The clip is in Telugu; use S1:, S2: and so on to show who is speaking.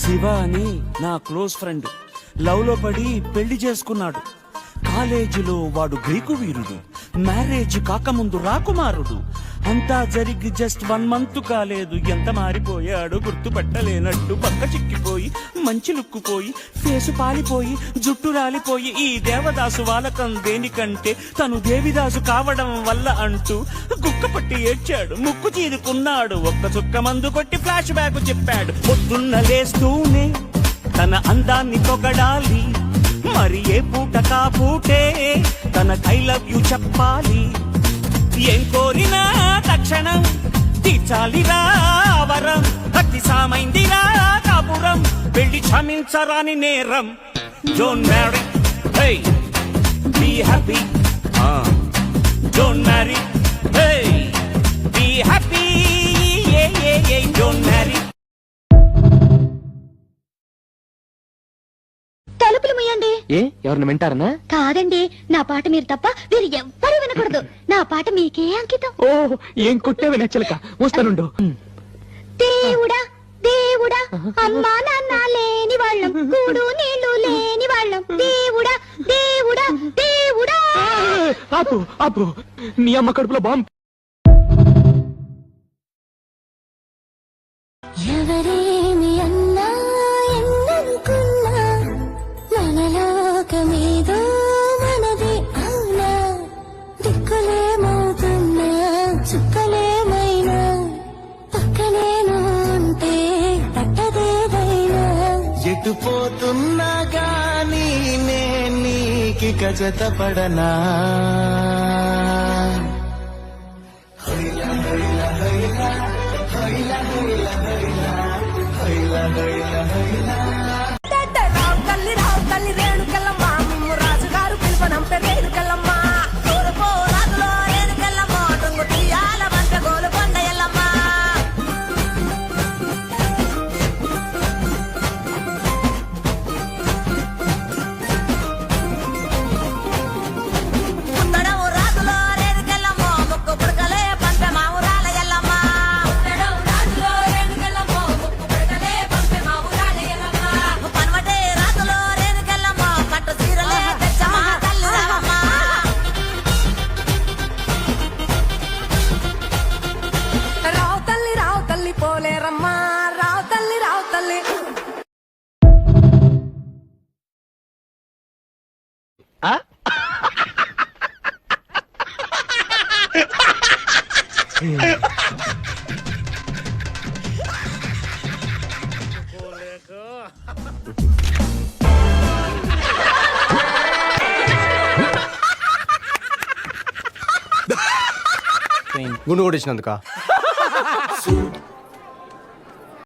S1: శివ అని నా క్లోజ్ ఫ్రెండ్ లవ్ లో పడి పెళ్లి చేసుకున్నాడు. కాలేజీలో వాడు గ్రీకు వీరుడు, మ్యారేజ్ కాకముందు రాకుమారుడు. అంతా జరిగి జస్ట్ 1 month కాలేదు, ఎంత మారిపోయాడు గుర్తుపట్టలేనట్టు. పక్క చిక్కిపోయి మంచి లుక్కుపోయి ఫేసు పాలిపోయి జుట్టు రాలిపోయి ఈ దేవదాసు వాలకం దేనికంటే తను దేవిదాసు కావడం వల్ల అంటూ గుక్కపట్టి ఏడ్చాడు, ముక్కు చీరుకున్నాడు. ఒక్క చుక్క మందు కొట్టి ఫ్లాష్ బ్యాక్ చెప్పాడు. పొద్దున్న లేస్తూనే తన అందాన్ని పొగడాలి, మరి ఏ పూట కాపూటే తన ఐ లవ్ యు చెప్పాలి. ఏం కోరినా తక్షణం తీర్చాలిరా వరం, భక్తి సామైందిరా కాపురం, పెళ్లి క్షమించరాని నేరం. Don't marry, hey be happy. Don't marry, hey be happy. Don't marry.
S2: తలుపులు ముయ్యండి.
S3: ఏ ఎవరిని వింటారనా?
S2: కాదండి, నా పాట మీరు తప్ప వీరు ఎవ్వరూ వినకూడదు. నా పాట మీకే అంకితం.
S3: ఓ ఏం కొట్టేవి నచ్చలక వస్తానుండు.
S2: దేవుడా దేవుడా, అమ్మా నాన్న లేని వాళ్ళం, కూడు నీళ్లు లేని వాళ్ళం. దేవుడా దేవుడా దేవుడా.
S3: ఆపు ఆపు, నీ అమ్మ కడుపులో బాంబు.
S2: ఎవరేమి అన్నా ఎన్ననుకున్నా మనలోకమేదో మనది అవునా. దిక్కులేమవుతున్నా చుక్కలేమైనా పక్కనేను ఉంటే పట్టదేదైనా.
S4: ఎటు పోతున్నా గానీ నీకి కజత పడనా.
S5: రావు తల్లి రేణుకెళ్ళమ్మ, మిమ్ము రాజుగారు పిలుపనంపే రేణుకెళ్ళమ్మ. తూర్పు రాజులో రేణుకెళ్ళమ్మ, టుంగు తీయాల వంట గోలు కొండ ఎల్లమ్మ. పుట్టడము రాజులో రేణుకెళ్ళమ్మ, ముక్కు పుడకలే పంపె మా ఊరాల ఎల్లమ్మ. పుట్టడము రాజులో రేణుకెళ్ళమ్మ, ముక్కు పుడకలే పంపె మా ఊరాల ఎల్లమ్మ. పనవటే రాజులో రేణుకెళ్ళమ్మ, పట్టు చీరలే తెచ్చమ్మ తల్లి రావమ్మ. రావు తల్లి పోలేరమ్మ, రావు తల్లి
S3: ఆ?
S6: గుండు కొట్టించినందుక